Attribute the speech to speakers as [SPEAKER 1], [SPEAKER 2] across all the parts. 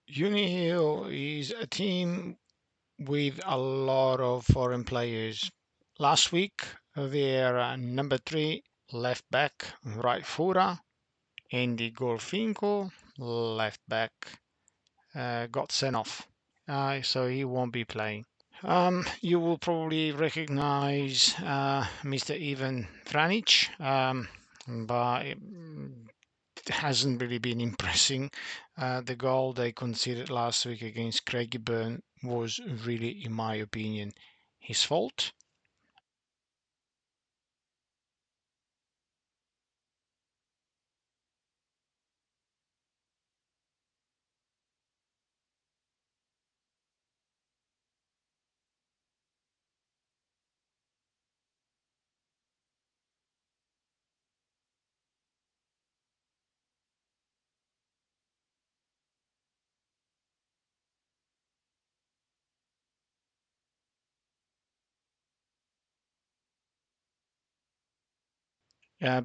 [SPEAKER 1] Uni Hill is a team with a lot of foreign players. Last week, their number three left back, right footer, Andy Golfinko, left back, got sent off. So he won't be playing. You will probably recognize Mr. Ivan Vranic, but it hasn't really been impressing. The goal they conceded last week against Craigieburn was really, in my opinion, his fault.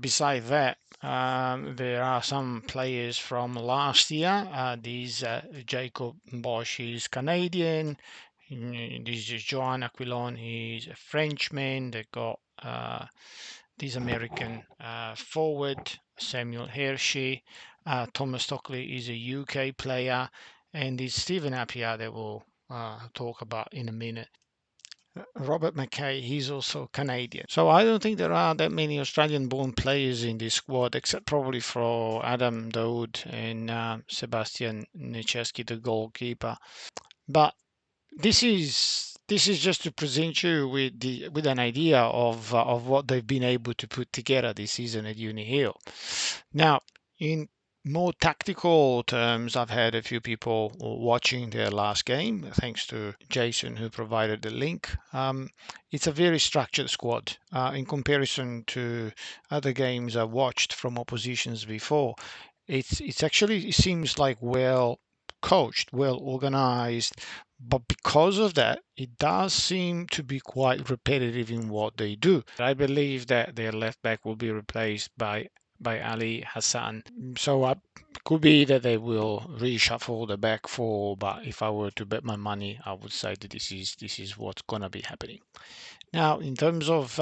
[SPEAKER 1] Besides that, there are some players from last year. These Jacob Bosch is Canadian. This is Joan Aquilon. He's a Frenchman. They got this American forward, Samuel Hershey. Thomas Stockley is a UK player, and this Stephen Appiah that we'll talk about in a minute. Robert McKay, he's also Canadian. So I don't think there are that many Australian-born players in this squad, except probably for Adam Daoud and Sebastian Nechesky, the goalkeeper. But this is just to present you with an idea of what they've been able to put together this season at Uni Hill. Now, in more tactical terms, I've had a few people watching their last game, thanks to Jason who provided the link. It's a very structured squad in comparison to other games I watched from oppositions before. It's actually it seems like well coached, well organized, but because of that, it does seem to be quite repetitive in what they do. I believe that their left back will be replaced by Ali Hassan. So could be that they will reshuffle the back four, but if I were to bet my money, I would say that this is what's gonna be happening. Now, in terms of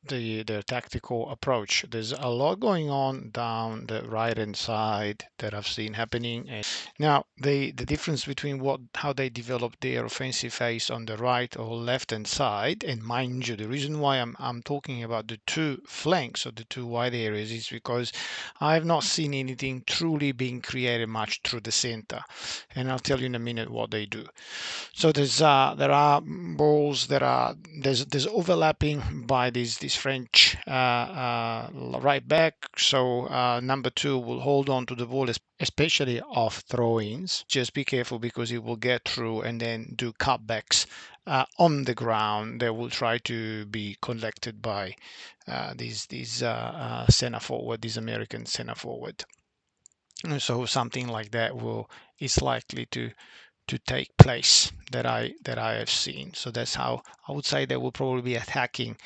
[SPEAKER 1] the tactical approach, there's a lot going on down the right hand side that I've seen happening. And now, the difference between what how they develop their offensive phase on the right or left hand side, and mind you, the reason why I'm talking about the two flanks or the two wide areas is because I've not seen anything truly being created much through the center, and I'll tell you in a minute what they do. So there are balls that are there's overlapping by this French right back. So number two will hold on to the ball, especially off throw-ins. Just be careful because he will get through and then do cutbacks on the ground. They will try to be collected by these center forward, these American center forward. So something like that will is likely to take place that I have seen. So that's how I would say they will probably be attacking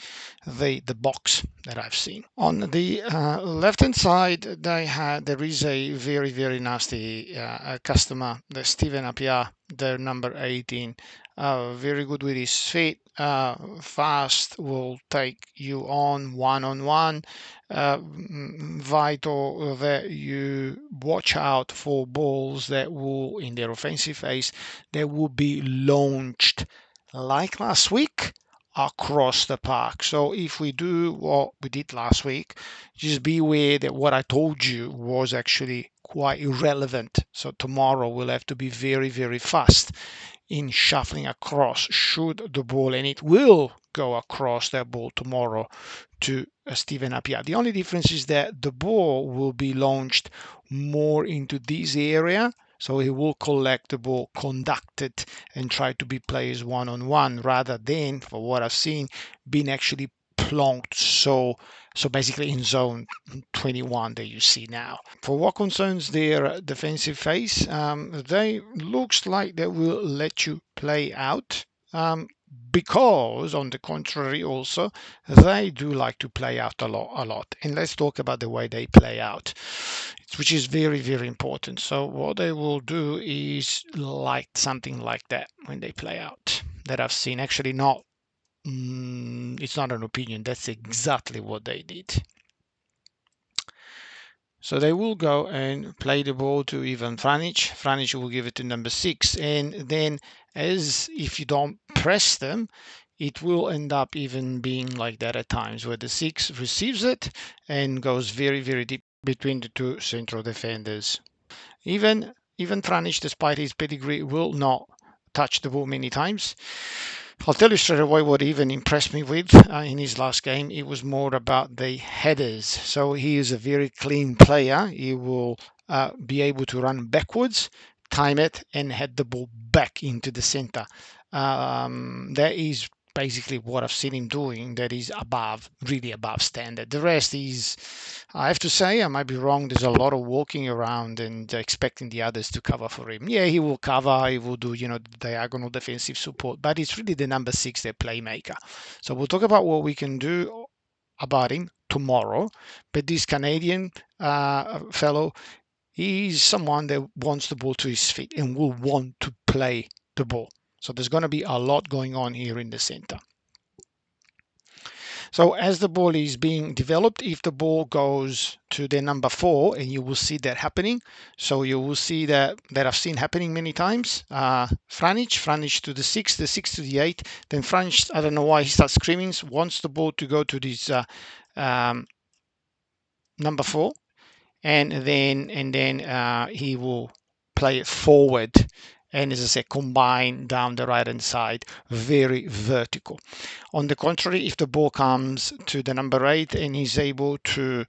[SPEAKER 1] the box that I've seen. On the left hand side, there is a very nasty customer, the Steven Appiah, their number 18. Very good with his feet, fast, will take you on one. Vital that you watch out for balls that will, in their offensive phase, that will be launched like last week across the park. So if we do what we did last week, just be aware that what I told you was actually quite irrelevant. So tomorrow we'll have to be very fast in shuffling across should the ball, and it will go across that ball tomorrow to Stephen Appiah. The only difference is that the ball will be launched more into this area. So he will collect the ball, conduct it, and try to be players one on one rather than, for what I've seen, being actually plonked so basically in zone 21 that you see now. For what concerns their defensive phase, they looks like they will let you play out. because on the contrary also they do like to play out a lot. And let's talk about the way they play out, which is very, very important. So what they will do is like something like that when they play out, that I've seen. Actually not, it's not an opinion, that's exactly what they did. So they will go and play the ball to Ivan Franic. Franic will give it to number 6, and then, as if you don't press them, it will end up even being like that at times, where the 6 receives it and goes very, very deep between the two central defenders. Even Franic, despite his pedigree, will not touch the ball many times. I'll tell you straight away what even impressed me with in his last game. It was more about the headers. So he is a very clean player. He will be able to run backwards, time it, and head the ball back into the center. That is basically what I've seen him doing. That is above, really above standard. The rest is, I have to say, I might be wrong. There's a lot of walking around and expecting the others to cover for him. Yeah, he will cover. He will do, diagonal defensive support. But it's really the number 6, their playmaker. So we'll talk about what we can do about him tomorrow. But this Canadian fellow, he's someone that wants the ball to his feet and will want to play the ball. So there's going to be a lot going on here in the center. So as the ball is being developed, if the ball goes to the number 4, and you will see that happening. So you will see that I've seen happening many times. Franic to the 6, the 6 to the 8. Then Franic, I don't know why he starts screaming, wants the ball to go to this number 4, and then he will play it forward, and as I said, combine down the right hand side, very vertical. On the contrary, if the ball comes to the number 8 and he's able to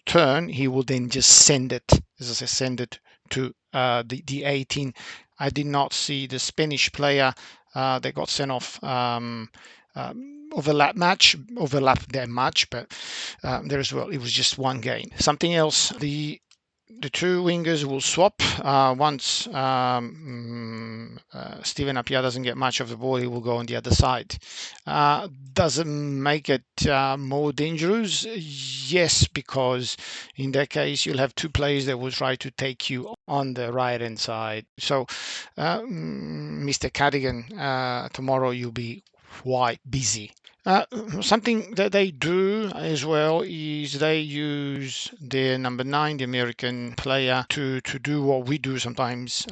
[SPEAKER 1] turn, he will then just send it, as I said, send it to the 18. I did not see the Spanish player that got sent off overlap their match, but there as well, it was just one game. Something else, the two wingers will swap once Steven Appiah doesn't get much of the ball, he will go on the other side. Doesn't make it more dangerous? Yes, because in that case you'll have two players that will try to take you on the right hand side. So Mr. Cardigan, tomorrow you'll be quite busy. Something that they do as well is they use their number 9, the American player, to do what we do sometimes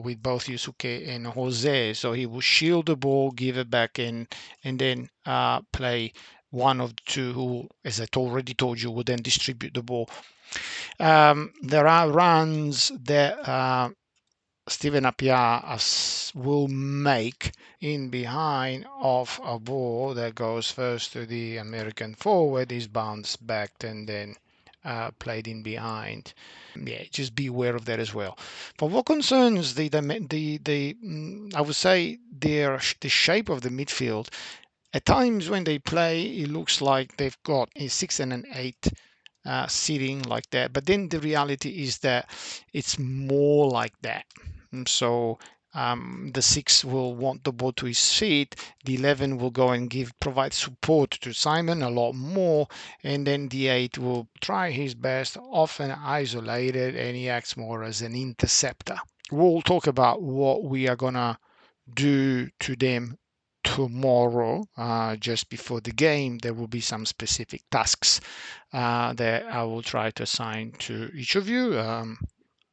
[SPEAKER 1] with both Yusuke and Jose. So he will shield the ball, give it back, and then play one of the two who, as I already told you, will then distribute the ball. There are runs that Steven Appiah will make in behind of a ball that goes first to the American forward, is bounced back and then played in behind. Yeah, just be aware of that as well. For what concerns the I would say the shape of the midfield, at times when they play, it looks like they've got a 6 and an 8 sitting like that. But then the reality is that it's more like that. So the 6 will want the ball to his feet. The 11 will go and provide support to Simon a lot more, and then the 8 will try his best, often isolated, and he acts more as an interceptor. We'll talk about what we are gonna do to them tomorrow, just before the game. There will be some specific tasks that I will try to assign to each of you.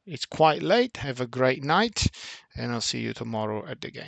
[SPEAKER 1] It's quite late. Have a great night, and I'll see you tomorrow at the game.